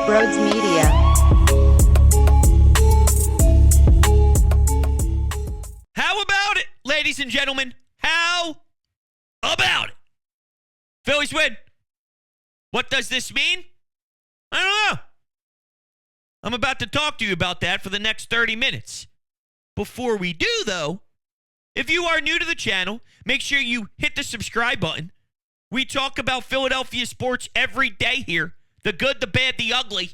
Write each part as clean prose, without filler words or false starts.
Brodes Media. How about it, ladies and gentlemen? How about it? Phillies win. What does this mean? I don't know. I'm about to talk to you about that for the next 30 minutes. Before we do, though, if you are new to the channel, make sure you hit the subscribe button. We talk about Philadelphia sports every day here. The good, the bad, the ugly.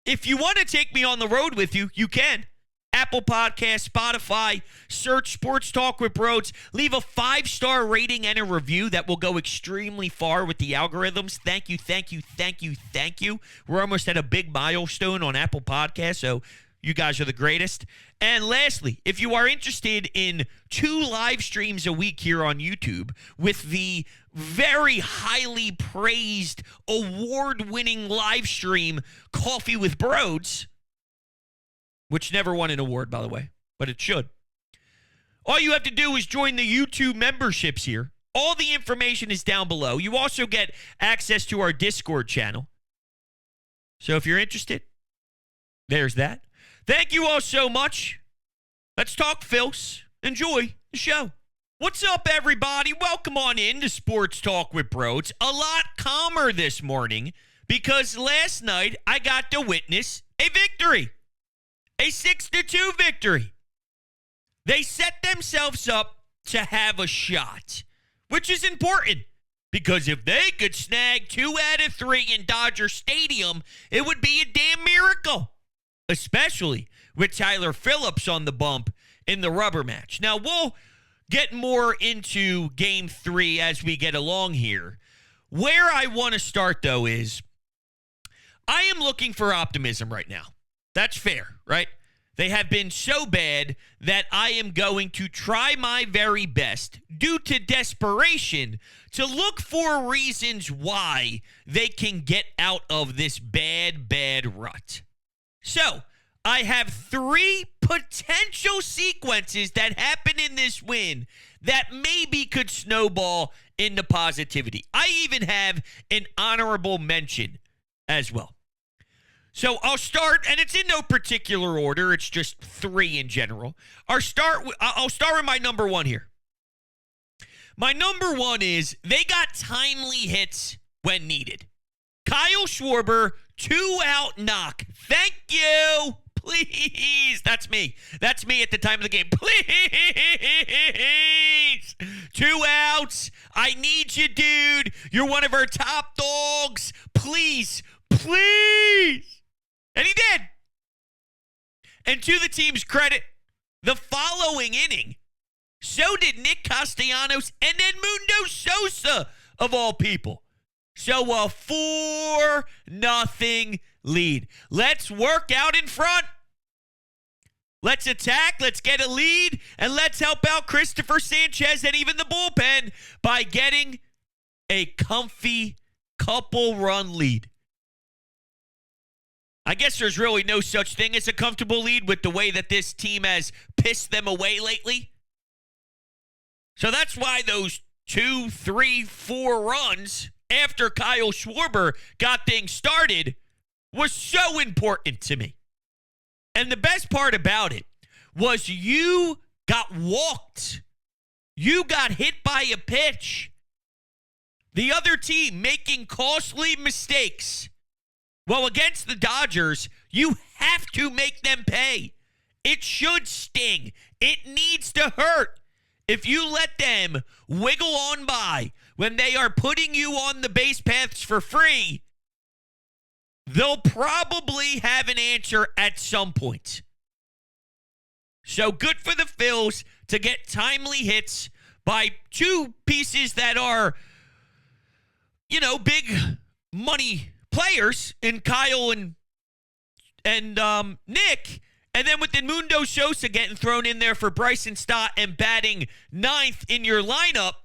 If you want to take me on the road with you, you can. Apple Podcasts, Spotify, search Sports Talk with Brodes. Leave a 5-star rating and a review. That will go extremely far with the algorithms. Thank you, thank you, thank you, thank you. We're almost at a big milestone on Apple Podcasts, so you guys are the greatest. And lastly, if you are interested in 2 live streams a week here on YouTube with the very highly praised, award-winning live stream Coffee with Brodes, which never won an award, by the way, but it should. All you have to do is join the YouTube memberships here. All the information is down below. You also get access to our Discord channel. So if you're interested, there's that. Thank you all so much. Let's talk Phils. Enjoy the show. What's up, everybody? Welcome on in to Sports Talk with Brodes. A lot calmer this morning because last night I got to witness a victory. A 6-2 victory. They set themselves up to have a shot, which is important because if they could snag 2 out of 3 in Dodger Stadium, it would be a damn miracle, especially with Tyler Phillips on the bump in the rubber match. Now, we'll get more into Game 3 as we get along here. Where I want to start, though, is I am looking for optimism right now. That's fair, right? They have been so bad that I am going to try my very best, due to desperation, to look for reasons why they can get out of this bad rut. So, I have 3 potential sequences that happen in this win that maybe could snowball into positivity. I even have an honorable mention as well. So I'll start, and it's in no particular order. It's just 3 in general. I'll start with my number 1 here. My number 1 is they got timely hits when needed. Kyle Schwarber, 2-out knock. Thank you. Please. That's me. That's me at the time of the game. Please. 2 outs. I need you, dude. You're one of our top dogs. Please. Please. And he did. And to the team's credit, the following inning, so did Nick Castellanos and then Mundo Sosa, of all people. So a 4-0 lead. Let's work out in front. Let's attack. Let's get a lead. And let's help out Christopher Sanchez and even the bullpen by getting a comfy couple-run lead. I guess there's really no such thing as a comfortable lead with the way that this team has pissed them away lately. So that's why those 2, 3, 4 runs after Kyle Schwarber got things started was so important to me. And the best part about it was you got walked. You got hit by a pitch. The other team making costly mistakes. Well, against the Dodgers, you have to make them pay. It should sting. It needs to hurt. If you let them wiggle on by when they are putting you on the base paths for free, they'll probably have an answer at some point. So good for the Phils to get timely hits by 2 pieces that are, big money players in Kyle and Nick. And then with Mundo Sosa getting thrown in there for Bryson Stott and batting 9th in your lineup,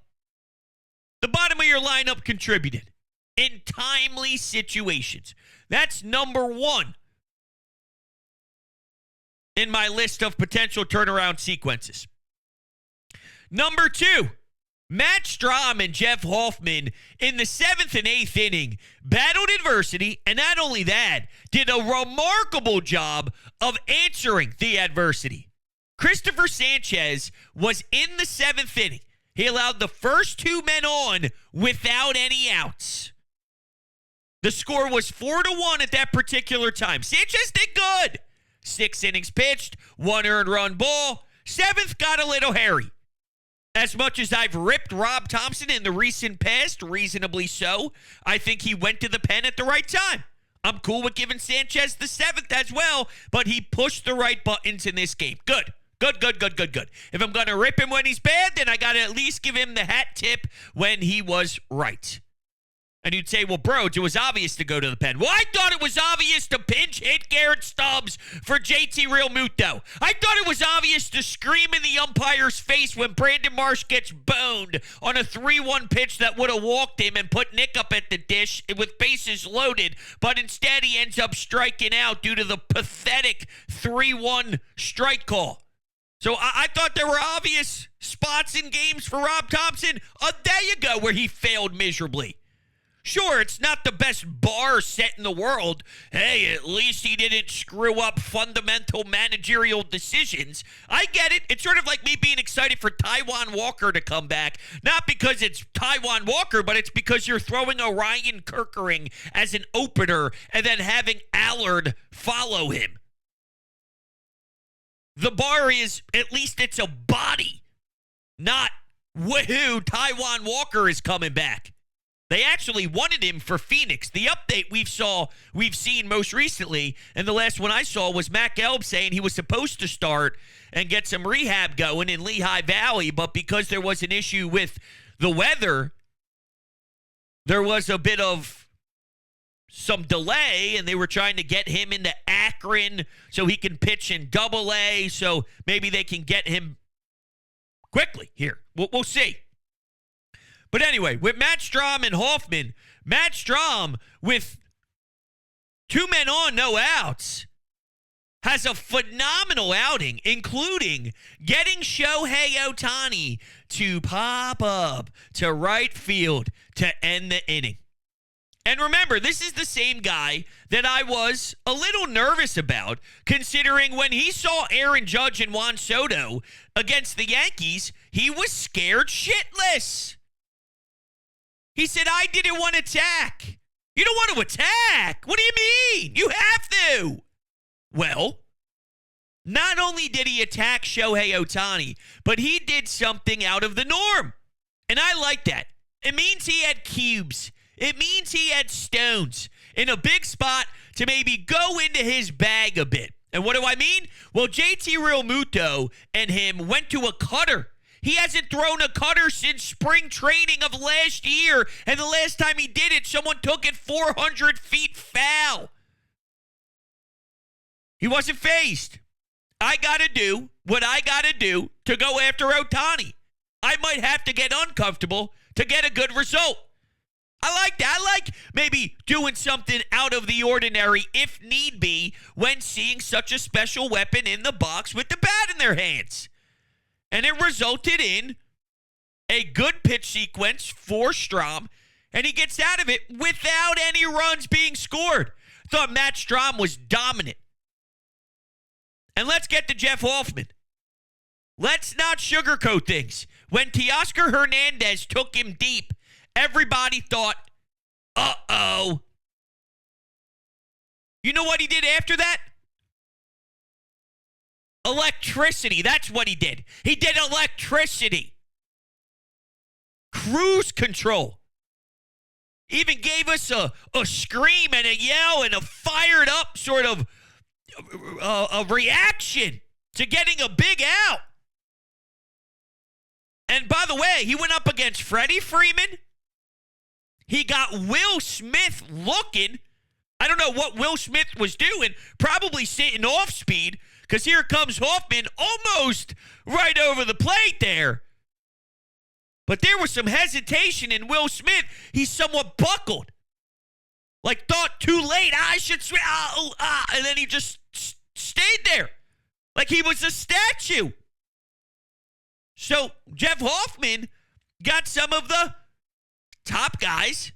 the bottom of your lineup contributed in timely situations. That's number 1 in my list of potential turnaround sequences. Number 2, Matt Strahm and Jeff Hoffman in the 7th and 8th inning battled adversity, and not only that, did a remarkable job of answering the adversity. Christopher Sanchez was in the 7th inning. He allowed the first 2 men on without any outs. The score was 4-1 at that particular time. Sanchez did good. 6 innings pitched, 1 earned run ball. 7th got a little hairy. As much as I've ripped Rob Thompson in the recent past, reasonably so, I think he went to the pen at the right time. I'm cool with giving Sanchez the 7th as well, but he pushed the right buttons in this game. Good. Good. If I'm going to rip him when he's bad, then I got to at least give him the hat tip when he was right. And you'd say, well, Brodes, it was obvious to go to the pen. Well, I thought it was obvious to pinch hit Garrett Stubbs for JT Realmuto. I thought it was obvious to scream in the umpire's face when Brandon Marsh gets boned on a 3-1 pitch that would have walked him and put Nick up at the dish with bases loaded, but instead he ends up striking out due to the pathetic 3-1 strike call. So I thought there were obvious spots in games for Rob Thompson a day ago where he failed miserably. Sure, it's not the best bar set in the world. Hey, at least he didn't screw up fundamental managerial decisions. I get it. It's sort of like me being excited for Taijuan Walker to come back. Not because it's Taijuan Walker, but it's because you're throwing Orion Kerkering as an opener and then having Allard follow him. The bar is, at least it's a body, not woohoo, Taijuan Walker is coming back. They actually wanted him for Phoenix. The update we've seen most recently, and the last one I saw was Matt Gelb saying he was supposed to start and get some rehab going in Lehigh Valley, but because there was an issue with the weather, there was a bit of some delay, and they were trying to get him into Akron so he can pitch in Double-A, so maybe they can get him quickly here. We'll see. But anyway, with Matt Strahm and Hoffman, Matt Strahm with 2 men on, no outs, has a phenomenal outing, including getting Shohei Ohtani to pop up to right field to end the inning. And remember, this is the same guy that I was a little nervous about, considering when he saw Aaron Judge and Juan Soto against the Yankees, he was scared shitless. He said, I didn't want to attack. You don't want to attack? What do you mean? You have to. Well, not only did he attack Shohei Ohtani, but he did something out of the norm. And I like that. It means he had cubes. It means he had stones in a big spot to maybe go into his bag a bit. And what do I mean? Well, JT Realmuto and him went to a cutter. He hasn't thrown a cutter since spring training of last year, and the last time he did it, someone took it 400 feet foul. He wasn't phased. I got to do what I got to do to go after Ohtani. I might have to get uncomfortable to get a good result. I like that. I like maybe doing something out of the ordinary if need be when seeing such a special weapon in the box with the bat in their hands. And it resulted in a good pitch sequence for Strahm, and he gets out of it without any runs being scored. I thought Matt Strahm was dominant. And let's get to Jeff Hoffman. Let's not sugarcoat things. When Teoscar Hernandez took him deep, everybody thought, uh-oh. You know what he did after that? Electricity. That's what he did. He did electricity. Cruise control. Even gave us a scream and a yell and a fired up sort of a reaction to getting a big out. And by the way, he went up against Freddie Freeman. He got Will Smith looking. I don't know what Will Smith was doing. Probably sitting off speed. Because here comes Hoffman almost right over the plate there. But there was some hesitation in Will Smith. He somewhat buckled. Like thought too late. I should swing. And then he just stayed there. Like he was a statue. So Jeff Hoffman got some of the top guys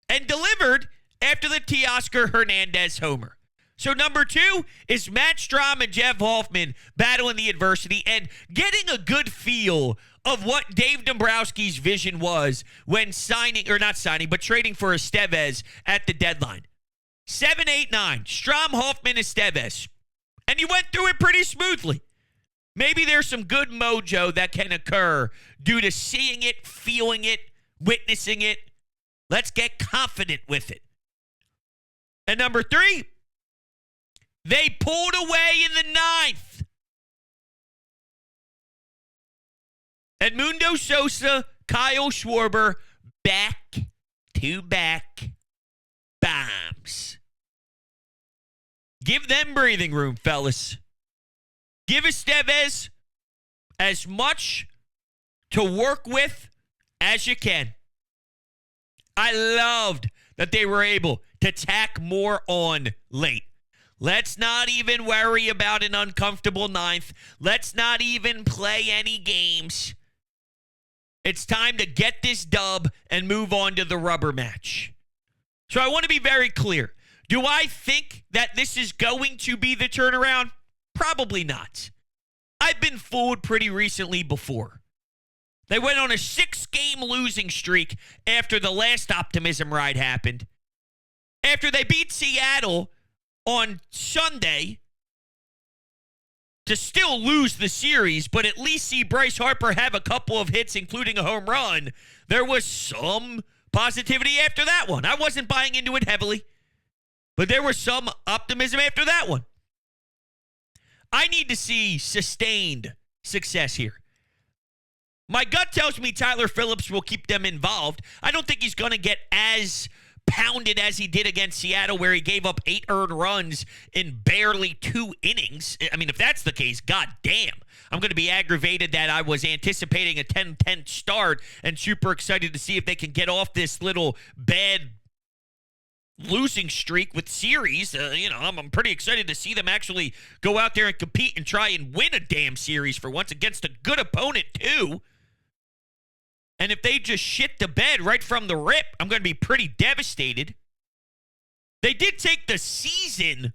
and delivered after the Teoscar Hernandez homer. So number 2 is Matt Strahm and Jeff Hoffman battling the adversity and getting a good feel of what Dave Dombrowski's vision was when trading for Estevez at the deadline. 7, 8, 9, Strahm, Hoffman, Estevez. And you went through it pretty smoothly. Maybe there's some good mojo that can occur due to seeing it, feeling it, witnessing it. Let's get confident with it. And number 3, they pulled away in the 9th. Edmundo Sosa, Kyle Schwarber, back-to-back bombs. Give them breathing room, fellas. Give Estevez as much to work with as you can. I loved that they were able to tack more on late. Let's not even worry about an uncomfortable 9th. Let's not even play any games. It's time to get this dub and move on to the rubber match. So I want to be very clear. Do I think that this is going to be the turnaround? Probably not. I've been fooled pretty recently before. They went on a 6-game losing streak after the last Optimism ride happened. After they beat Seattle on Sunday to still lose the series, but at least see Bryce Harper have a couple of hits, including a home run, there was some positivity after that one. I wasn't buying into it heavily, but there was some optimism after that one. I need to see sustained success here. My gut tells me Tyler Phillips will keep them involved. I don't think he's going to get as pounded as he did against Seattle, where he gave up 8 earned runs in barely 2 innings. I mean, if that's the case, goddamn. I'm going to be aggravated that I was anticipating a 10-10 start and super excited to see if they can get off this little bad losing streak with series. I'm pretty excited to see them actually go out there and compete and try and win a damn series for once against a good opponent, too. And if they just shit the bed right from the rip, I'm going to be pretty devastated. They did take the season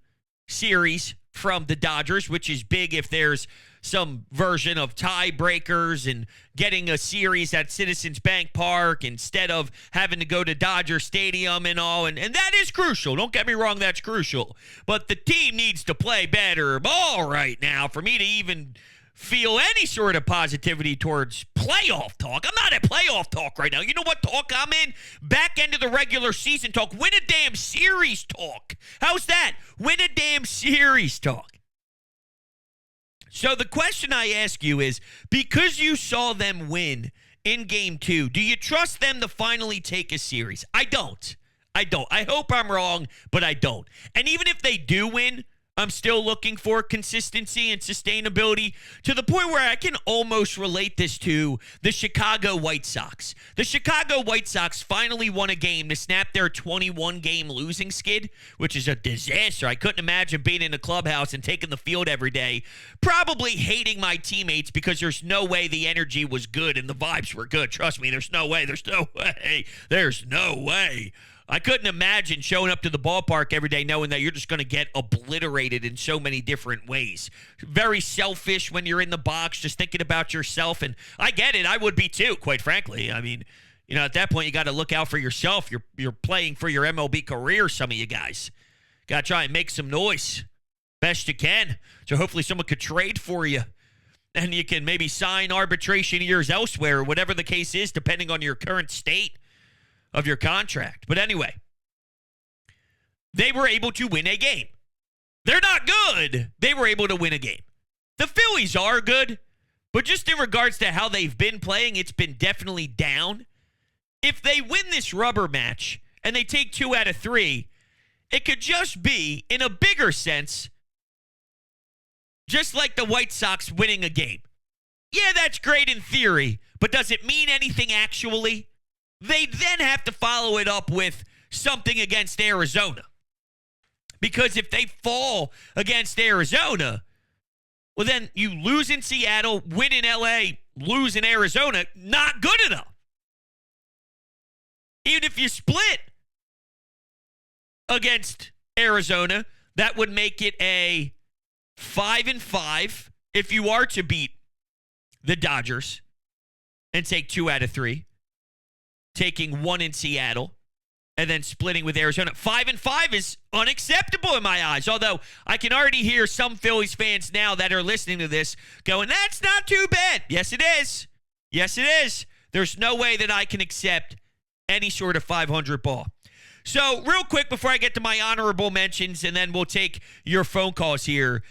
series from the Dodgers, which is big if there's some version of tiebreakers and getting a series at Citizens Bank Park instead of having to go to Dodger Stadium and all. And that is crucial. Don't get me wrong, that's crucial. But the team needs to play better ball right now for me to even feel any sort of positivity towards playoff talk. I'm not at playoff talk right now. You know what talk I'm in? Back end of the regular season talk. Win a damn series talk. How's that? Win a damn series talk. So the question I ask you is, because you saw them win in Game 2, do you trust them to finally take a series? I don't. I hope I'm wrong, but I don't. And even if they do win, I'm still looking for consistency and sustainability to the point where I can almost relate this to the Chicago White Sox. The Chicago White Sox finally won a game to snap their 21-game losing skid, which is a disaster. I couldn't imagine being in a clubhouse and taking the field every day, probably hating my teammates because there's no way the energy was good and the vibes were good. Trust me, there's no way. I couldn't imagine showing up to the ballpark every day knowing that you're just going to get obliterated in so many different ways. Very selfish when you're in the box, just thinking about yourself. And I get it. I would be too, quite frankly. I mean, at that point, you got to look out for yourself. You're playing for your MLB career, some of you guys. Got to try and make some noise best you can. So hopefully someone could trade for you. And you can maybe sign arbitration years elsewhere, or whatever the case is, depending on your current state of your contract. But anyway, they were able to win a game. They're not good. They were able to win a game. The Phillies are good, but just in regards to how they've been playing, it's been definitely down. If they win this rubber match and they take 2 out of 3, it could just be, in a bigger sense, just like the White Sox winning a game. Yeah, that's great in theory, but does it mean anything actually? They then have to follow it up with something against Arizona. Because if they fall against Arizona, well, then you lose in Seattle, win in LA, lose in Arizona. Not good enough. Even if you split against Arizona, that would make it a 5-5 if you are to beat the Dodgers and take 2 out of 3, taking 1 in Seattle, and then splitting with Arizona. 5-5 is unacceptable in my eyes, although I can already hear some Phillies fans now that are listening to this going, that's not too bad. Yes, it is. Yes, it is. There's no way that I can accept any sort of 500 ball. So real quick before I get to my honorable mentions, and then we'll take your phone calls here.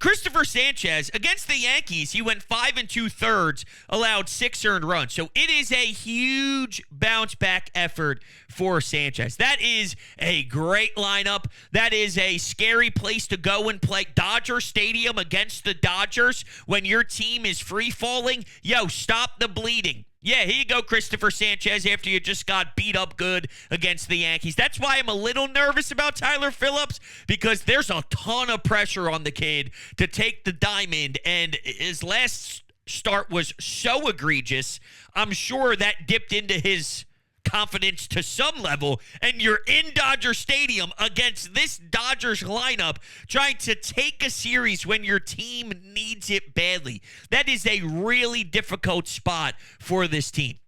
Christopher Sanchez, against the Yankees, he went 5 2/3, allowed 6 earned runs. So it is a huge bounce-back effort for Sanchez. That is a great lineup. That is a scary place to go and play. Dodger Stadium against the Dodgers when your team is free-falling. Yo, stop the bleeding. Yeah, here you go, Christopher Sanchez, after you just got beat up good against the Yankees. That's why I'm a little nervous about Tyler Phillips, because there's a ton of pressure on the kid to take the diamond, and his last start was so egregious, I'm sure that dipped into his confidence to some level, and you're in Dodger Stadium against this Dodgers lineup trying to take a series when your team needs it badly. That is a really difficult spot for this team.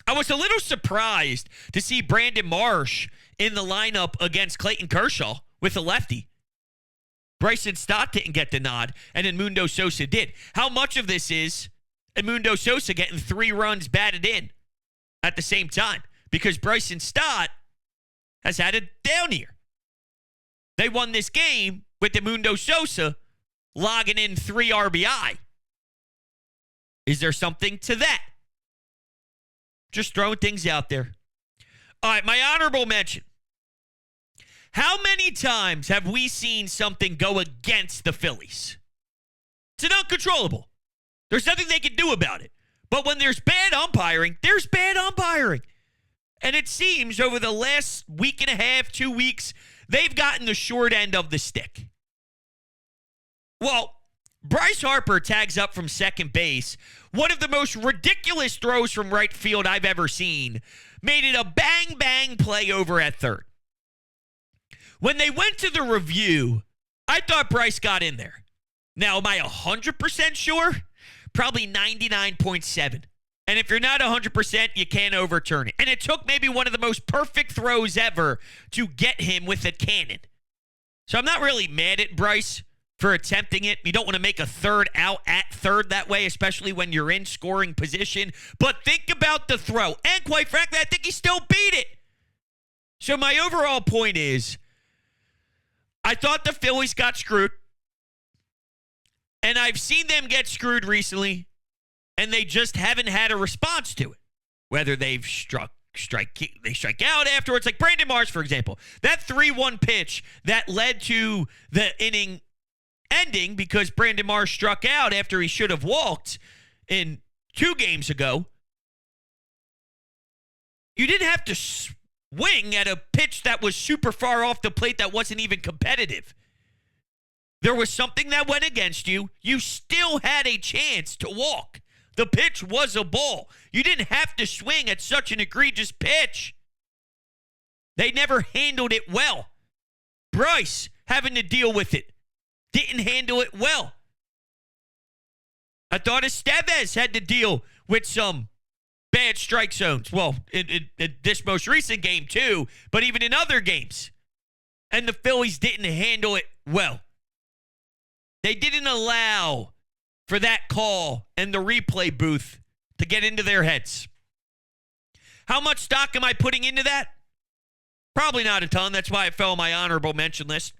I was a little surprised to see Brandon Marsh in the lineup against Clayton Kershaw with a lefty. Bryson Stott didn't get the nod, and Edmundo Sosa did. How much of this is Edmundo Sosa getting 3 runs batted in at the same time? Because Bryson Stott has had a down year. They won this game with Edmundo Sosa logging in 3 RBI. Is there something to that? Just throwing things out there. All right, my honorable mention. How many times have we seen something go against the Phillies? It's an uncontrollable. There's nothing they can do about it. But when there's bad umpiring, there's bad umpiring. And it seems over the last week and a half, 2 weeks, they've gotten the short end of the stick. Well, Bryce Harper tags up from second base. One of the most ridiculous throws from right field I've ever seen. Made it a bang-bang play over at third. When they went to the review, I thought Bryce got in there. Now, am I 100% sure? Probably 99.7. And if you're not 100%, you can't overturn it. And it took maybe one of the most perfect throws ever to get him with a cannon. So I'm not really mad at Bryce for attempting it. You don't want to make a third out at third that way, especially when you're in scoring position. But think about the throw. And quite frankly, I think he still beat it. So my overall point is, I thought the Phillies got screwed. And I've seen them get screwed recently, and they just haven't had a response to it. Whether they've strike out afterwards, like Brandon Marsh, for example. That 3-1 pitch that led to the inning ending because Brandon Marsh struck out after he should have walked in 2 games ago. You didn't have to swing at a pitch that was super far off the plate that wasn't even competitive. There was something that went against you. You still had a chance to walk. The pitch was a ball. You didn't have to swing at such an egregious pitch. They never handled it well. Bryce, having to deal with it, didn't handle it well. I thought Estevez had to deal with some bad strike zones. Well, in this most recent game too, but even in other games. And the Phillies didn't handle it well. They didn't allow for that call and the replay booth to get into their heads. How much stock am I putting into that? Probably not a ton. That's why it fell on my honorable mention list.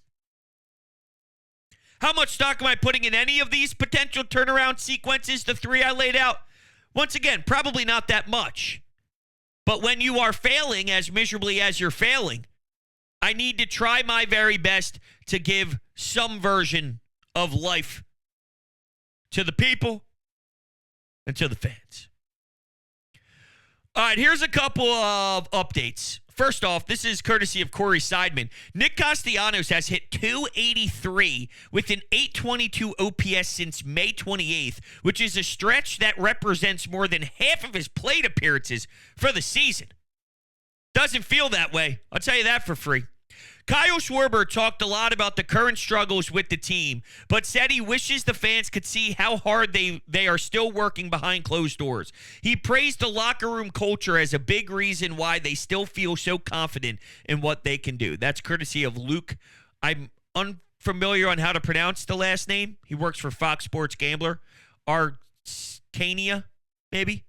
How much stock am I putting in any of these potential turnaround sequences, the 3 I laid out? Once again, probably not that much. But when you are failing as miserably as you're failing, I need to try my very best to give some version of life to the people and to the fans. All right, here's a couple of updates First off, this is courtesy of Corey Seidman. Nick Castellanos has hit .283 with an .822 OPS since May 28th, which is a stretch that represents more than half of his plate appearances for the season. Doesn't feel that way. I'll tell you that for free. Kyle Schwarber talked a lot about the current struggles with the team, but said he wishes the fans could see how hard they are still working behind closed doors. He praised the locker room culture as a big reason why they still feel so confident in what they can do. That's courtesy of Luke. I'm unfamiliar on how to pronounce the last name. He works for Fox Sports Gambler. Arcania, maybe?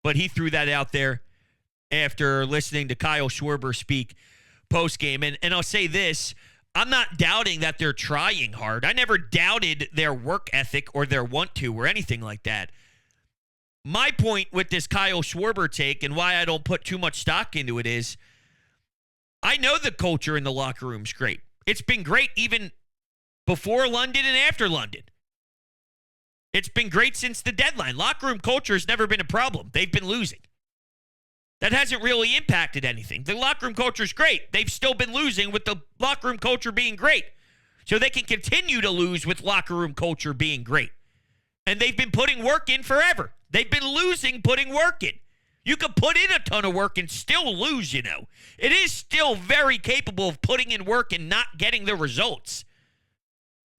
But he threw that out there after listening to Kyle Schwarber speak post-game. And I'll say this, I'm not doubting that they're trying hard. I never doubted their work ethic or their want to or anything like that. My point with this Kyle Schwarber take and why I don't put too much stock into it is I know the culture in the locker room's great. It's been great even before London and after London. It's been great since the deadline. Locker room culture has never been a problem. They've been losing. That hasn't really impacted anything. The locker room culture is great. They've still been losing with the locker room culture being great. So they can continue to lose with locker room culture being great. And they've been putting work in forever. They've been losing, putting work in. You could put in a ton of work and still lose, you know. It is still very capable of putting in work and not getting the results.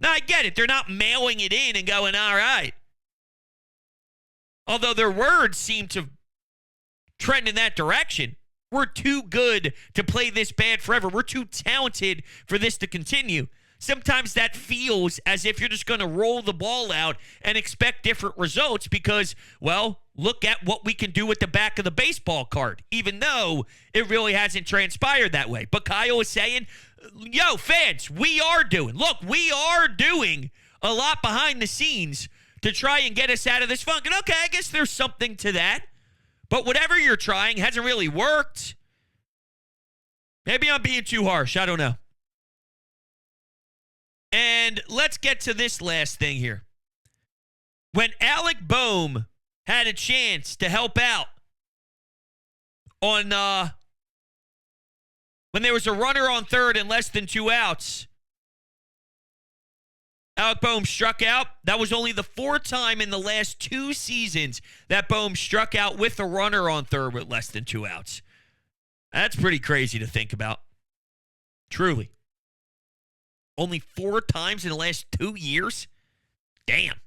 Now, I get it. They're not mailing it in and going, all right. Although their words seem to trend in that direction. We're too good to play this bad forever. We're too talented for this to continue. Sometimes that feels as if you're just going to roll the ball out and expect different results because, well, look at what we can do with the back of the baseball card, even though it really hasn't transpired that way. But Kyle is saying, yo, fans, we are doing a lot behind the scenes to try and get us out of this funk. And okay, I guess there's something to that. But whatever you're trying hasn't really worked. Maybe I'm being too harsh. I don't know. And let's get to this last thing here. When Alec Boehm had a chance to help out on when there was a runner on third and less than 2 outs, Alec Boehm struck out. That was only the 4th time in the last 2 seasons that Boehm struck out with a runner on third with less than 2 outs. That's pretty crazy to think about. Truly. Only 4 times in the last 2 years? Damn.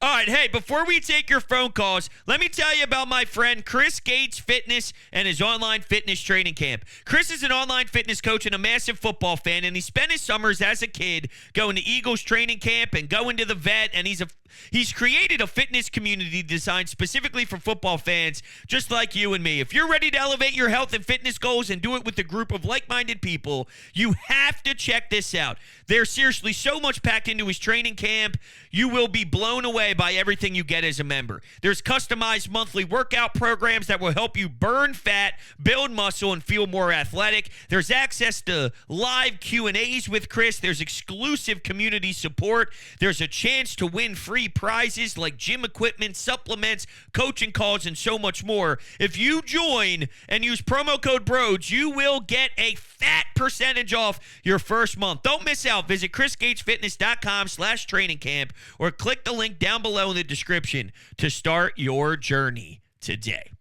All right, hey, before we take your phone calls, let me tell you about my friend Chris Gates Fitness and his online fitness training camp. Chris is an online fitness coach and a massive football fan, and he spent his summers as a kid going to Eagles training camp and going to the vet, and he's created a fitness community designed specifically for football fans just like you and me. If you're ready to elevate your health and fitness goals and do it with a group of like-minded people, you have to check this out. There's seriously so much packed into his training camp. You will be blown away by everything you get as a member. There's customized monthly workout programs that will help you burn fat, build muscle, and feel more athletic. There's access to live Q&As with Chris. There's exclusive community support. There's a chance to win free prizes like gym equipment, supplements, coaching calls, and so much more. If you join and use promo code Brodes, you will get a fat percentage off your first month. Don't miss out. Visit chrisgatesfitness.com/training camp or click the link down below in the description to start your journey today.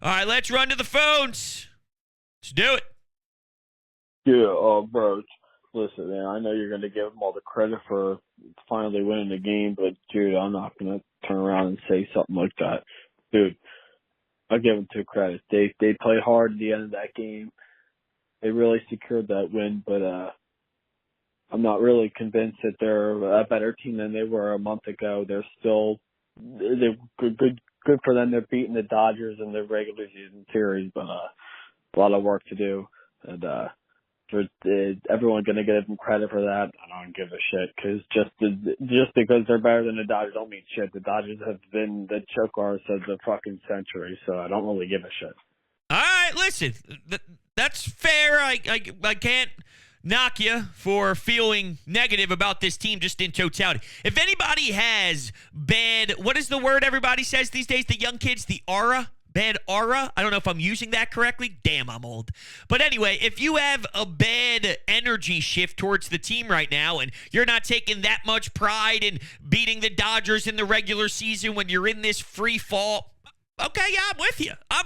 All right, let's run to the phones. Let's do it. Yeah, bro, listen, man, I know you're going to give them all the credit for finally winning the game, but, dude, I'm not going to turn around and say something like that. Dude, I give them two credits. They played hard at the end of that game. They really secured that win, but I'm not really convinced that they're a better team than they were a month ago. They're good for them. They're beating the Dodgers in the regular season series, but a lot of work to do. And everyone going to give them credit for that. I don't give a shit because just because they're better than the Dodgers don't mean shit. The Dodgers have been the choke artists of the fucking century, so I don't really give a shit. All right, listen, that's fair. I can't knock you for feeling negative about this team just in totality. If anybody has bad, what is the word everybody says these days? The young kids, the aura, aura. I don't know if I'm using that correctly. Damn, I'm old. But anyway, if you have a bad energy shift towards the team right now and you're not taking that much pride in beating the Dodgers in the regular season when you're in this free fall, okay, yeah, I'm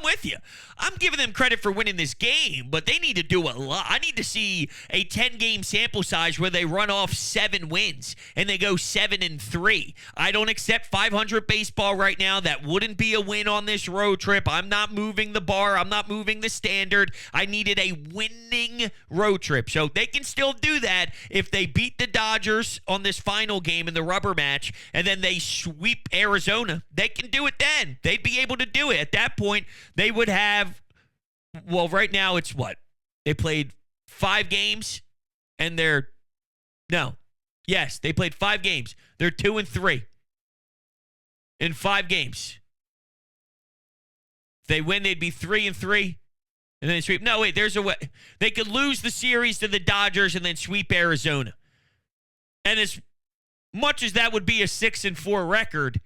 with you. I'm giving them credit for winning this game, but they need to do a lot. I need to see a 10-game sample size where they run off 7 wins and they go 7-3. I don't accept 500 baseball right now. That wouldn't be a win on this road trip. I'm not moving the bar. I'm not moving the standard. I needed a winning road trip. So they can still do that if they beat the Dodgers on this final game in the rubber match and then they sweep Arizona. They can do it then. They'd be able to do it. At that point, they would have, well, right now it's what? They played 5 games and they played 5 games. They're 2-3 in 5 games. If they win, they'd be 3-3 and then they sweep. No, wait, there's a way. They could lose the series to the Dodgers and then sweep Arizona. And as much as that would be a 6-4 record,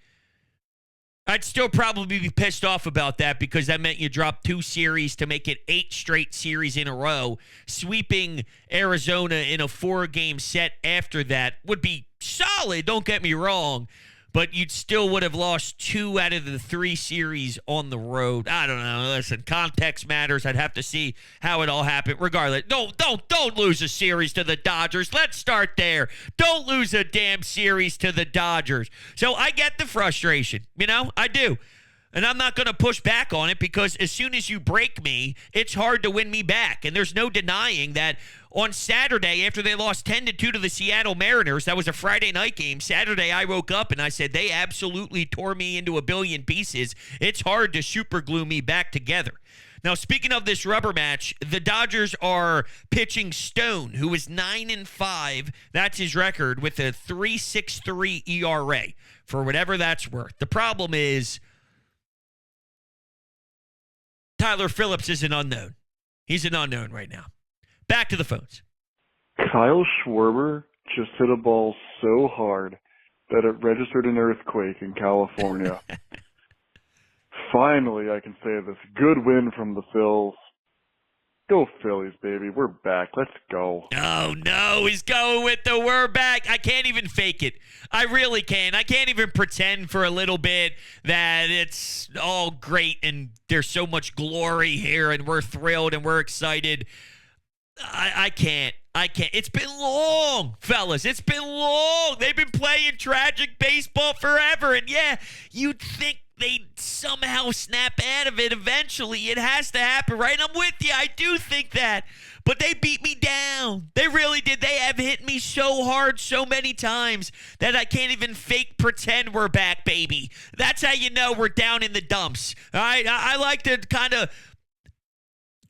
I'd still probably be pissed off about that because that meant you dropped 2 series to make it 8 straight series in a row. Sweeping Arizona in a 4-game set after that would be solid, don't get me wrong, but you still would have lost 2 out of the 3 series on the road. I don't know. Listen, context matters. I'd have to see how it all happened. Regardless, don't lose a series to the Dodgers. Let's start there. Don't lose a damn series to the Dodgers. So I get the frustration. I do. And I'm not going to push back on it because as soon as you break me, it's hard to win me back. And there's no denying that on Saturday, after they lost 10-2 to the Seattle Mariners, that was a Friday night game. Saturday, I woke up and I said, they absolutely tore me into a billion pieces. It's hard to super glue me back together. Now, speaking of this rubber match, the Dodgers are pitching Stone, who is 9-5. That's his record with a 3.63 ERA, for whatever that's worth. The problem is Tyler Phillips is an unknown. He's an unknown right now. Back to the phones. Kyle Schwarber just hit a ball so hard that it registered an earthquake in California. Finally, I can say this. Good win from the Phils. Go Phillies, baby. We're back. Let's go. Oh, no. He's going with the we're back. I can't even fake it. I really can't. I can't even pretend for a little bit that it's all great and there's so much glory here and we're thrilled and we're excited. I can't. It's been long, fellas. It's been long. They've been playing tragic baseball forever. And yeah, you'd think they'd somehow snap out of it eventually. It has to happen, right? I'm with you. I do think that. But they beat me down. They really did. They have hit me so hard so many times that I can't even fake pretend we're back, baby. That's how you know we're down in the dumps. All right? I like to kind of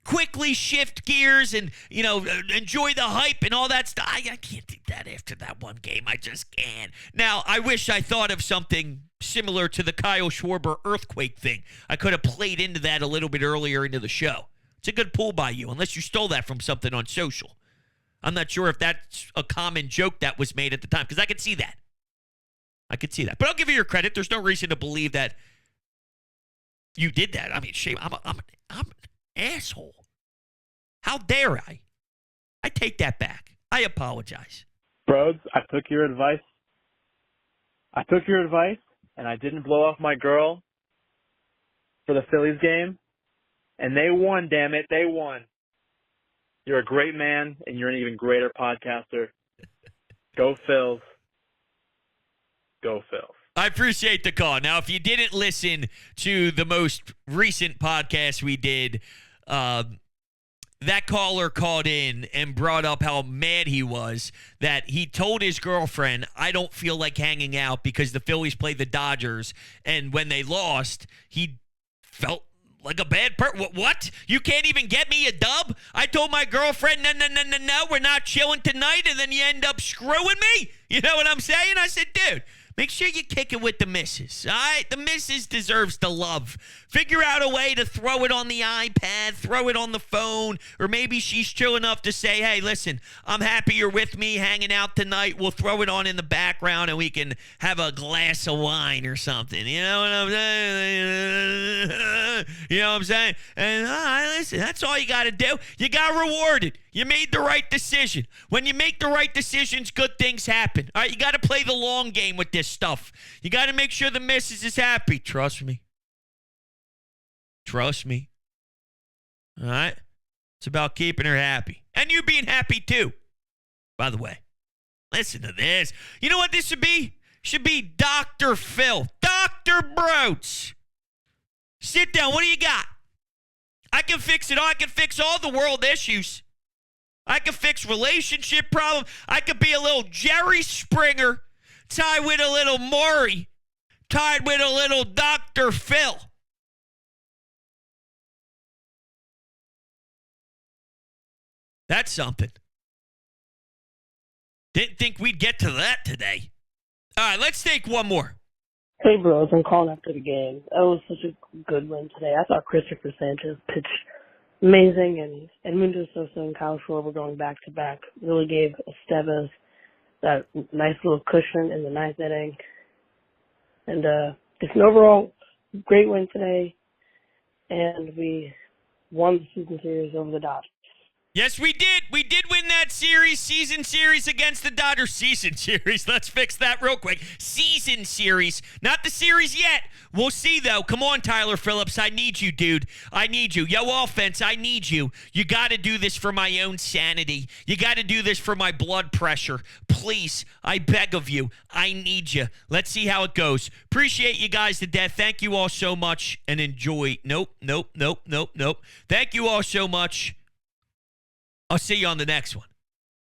quickly shift gears and, enjoy the hype and all that stuff. I can't do that after that one game. I just can't. Now, I wish I thought of something similar to the Kyle Schwarber earthquake thing. I could have played into that a little bit earlier into the show. It's a good pull by you, unless you stole that from something on social. I'm not sure if that's a common joke that was made at the time, because I could see that. But I'll give you your credit. There's no reason to believe that you did that. I mean, shame. I'm an asshole. How dare I? I take that back. I apologize. Brodes, I took your advice, and I didn't blow off my girl for the Phillies game, and they won, damn it. They won. You're a great man, and you're an even greater podcaster. Go Phils. Go Phils. I appreciate the call. Now, if you didn't listen to the most recent podcast we did, that caller called in and brought up how mad he was that he told his girlfriend, I don't feel like hanging out because the Phillies played the Dodgers. And when they lost, he felt like a bad person. What? You can't even get me a dub? I told my girlfriend, no, we're not chilling tonight. And then you end up screwing me? You know what I'm saying? I said, dude, make sure you kick it with the missus. All right? The missus deserves the love Figure out a way to throw it on the iPad, throw it on the phone, or maybe she's chill enough to say, hey, listen, I'm happy you're with me hanging out tonight. We'll throw it on in the background and we can have a glass of wine or something. You know what I'm saying? You know what I'm saying? And listen, that's all you got to do. You got rewarded. You made the right decision. When you make the right decisions, good things happen. All right, you got to play the long game with this stuff. You got to make sure the missus is happy. Trust me. Trust me. All right? It's about keeping her happy. And you being happy too, by the way. Listen to this. You know what this should be? Should be Dr. Phil. Dr. Brodes. Sit down. What do you got? I can fix it all. I can fix all the world issues. I can fix relationship problems. I could be a little Jerry Springer tied with a little Maury, tied with a little Dr. Phil. That's something. Didn't think we'd get to that today. All right, let's take one more. Hey, bros, I'm calling after the game. That was such a good win today. I thought Christopher Sanchez pitched amazing, and Edmundo Sosa and Kyle Schwarber going back-to-back really gave Estevez that nice little cushion in the ninth inning. And just an overall great win today, and we won the season series over the Dodgers. Yes, we did. We did win that season series against the Dodgers. Season series. Let's fix that real quick. Season series. Not the series yet. We'll see, though. Come on, Tyler Phillips. I need you, dude. I need you. Yo, offense, I need you. You got to do this for my own sanity. You got to do this for my blood pressure. Please, I beg of you. I need you. Let's see how it goes. Appreciate you guys to death. Thank you all so much and enjoy. Nope. Thank you all so much. I'll see you on the next one.